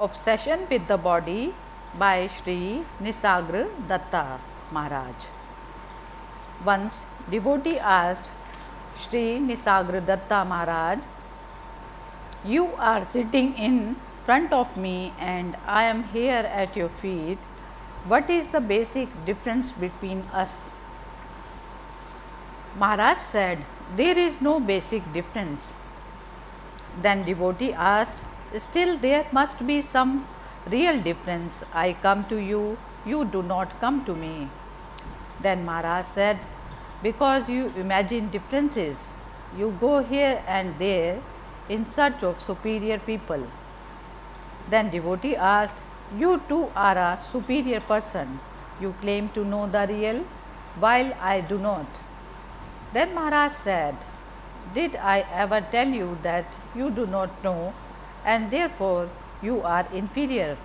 Obsession with the Body by Sri Nisagra Datta Maharaj. Once, devotee asked Sri Nisagra Datta Maharaj, "You are sitting in front of me and I am here at your feet. What is the basic difference between us?" Maharaj said, "There is no basic difference." Then devotee asked, "Still there must be some real difference. I come to you, you do not come to me." Then Maharaj said, "Because you imagine differences, you go here and there in search of superior people." Then devotee asked, "You too are a superior person. You claim to know the real, while I do not." Then Maharaj said, "Did I ever tell you that you do not know and therefore you are inferior?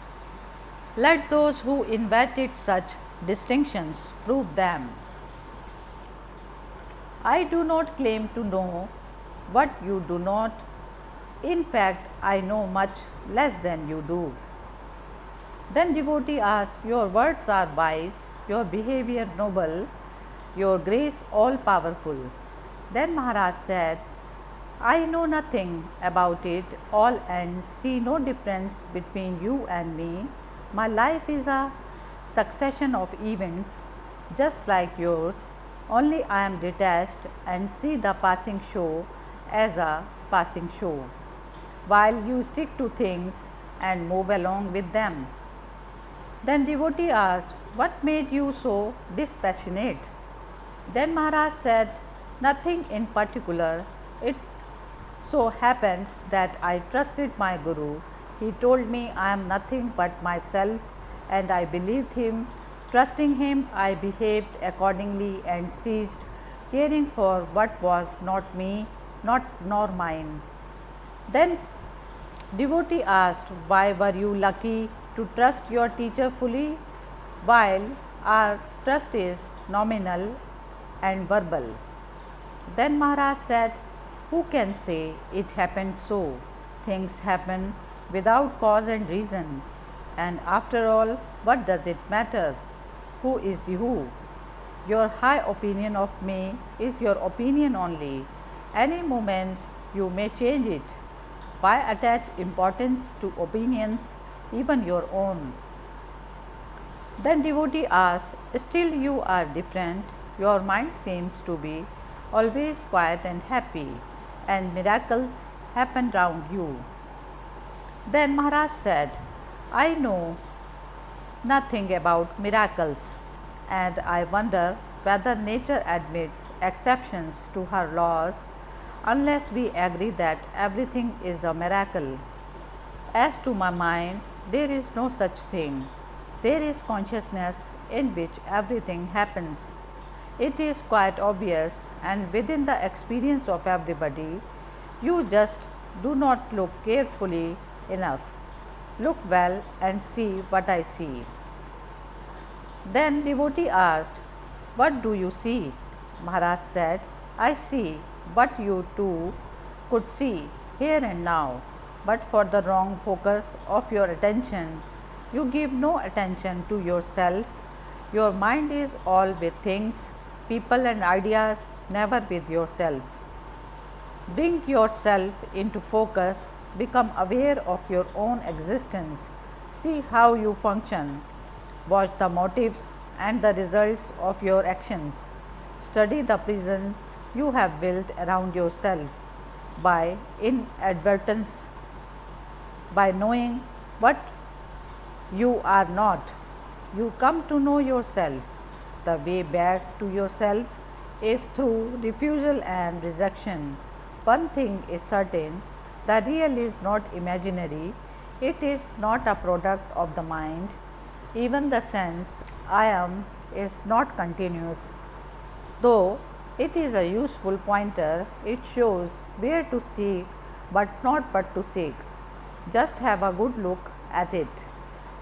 Let those who invented such distinctions prove them. I do not claim to know what you do not. In fact, I know much less than you do." Then devotee asked, "Your words are wise, your behavior noble, your grace all powerful." Then Maharaj said, "I know nothing about it all and see no difference between you and me. My life is a succession of events just like yours, only I am detached and see the passing show as a passing show, while you stick to things and move along with them." Then devotee asked, "What made you so dispassionate?" Then Maharaj said, "Nothing in particular. It so happened that I trusted my Guru. He told me I am nothing but myself and I believed him. Trusting him, I behaved accordingly and ceased caring for what was not me, not nor mine." Then devotee asked, "Why were you lucky to trust your teacher fully, while our trust is nominal and verbal?" Then Maharaj said, "Who can say it happened so? Things happen without cause and reason. And after all, what does it matter? Who is who? Your high opinion of me is your opinion only. Any moment you may change it. Why attach importance to opinions, even your own?" Then devotee asked, "Still you are different. Your mind seems to be always quiet and happy, and miracles happen round you." Then Maharaj said, "I know nothing about miracles, and I wonder whether nature admits exceptions to her laws unless we agree that everything is a miracle. As to my mind, there is no such thing. There is consciousness in which everything happens. It is quite obvious and within the experience of everybody. You just do not look carefully enough. Look well and see what I see." Then devotee asked, "What do you see?" Maharaj said, "I see what you too could see here and now, but for the wrong focus of your attention. You give no attention to yourself. Your mind is all with things, people and ideas, never with yourself. Bring yourself into focus, become aware of your own existence, see how you function, watch the motives and the results of your actions, study the prison you have built around yourself by inadvertence. By knowing what you are not, you come to know yourself. The way back to yourself is through refusal and rejection. One thing is certain, the real is not imaginary, it is not a product of the mind. Even the sense I am is not continuous. Though it is a useful pointer, it shows where to seek, but not what to seek. Just have a good look at it.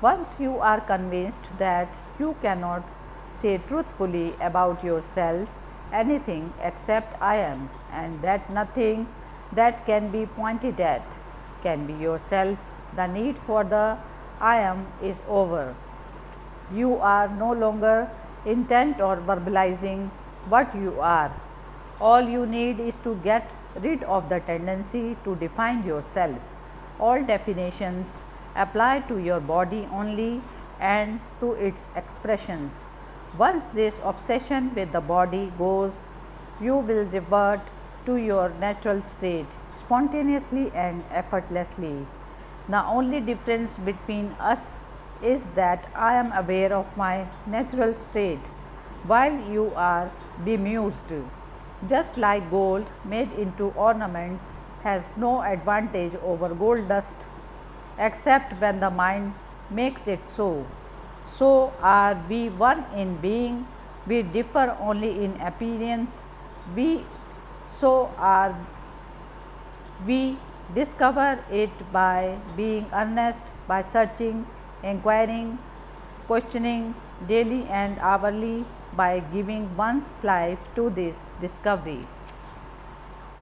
Once you are convinced that you cannot say truthfully about yourself anything except I am, and that nothing that can be pointed at can be yourself, The need for the I am is over. You are no longer intent or verbalizing what you are. All you need is to get rid of the tendency to define yourself. All definitions apply to your body only and to its expressions. Once this obsession with the body goes, you will revert to your natural state spontaneously and effortlessly. The only difference between us is that I am aware of my natural state while you are bemused. Just like gold made into ornaments has no advantage over gold dust except when the mind makes it so. So are we one in being, we differ only in appearance. We so are we discover it by being earnest, by searching, inquiring, questioning daily and hourly, by giving one's life to this discovery.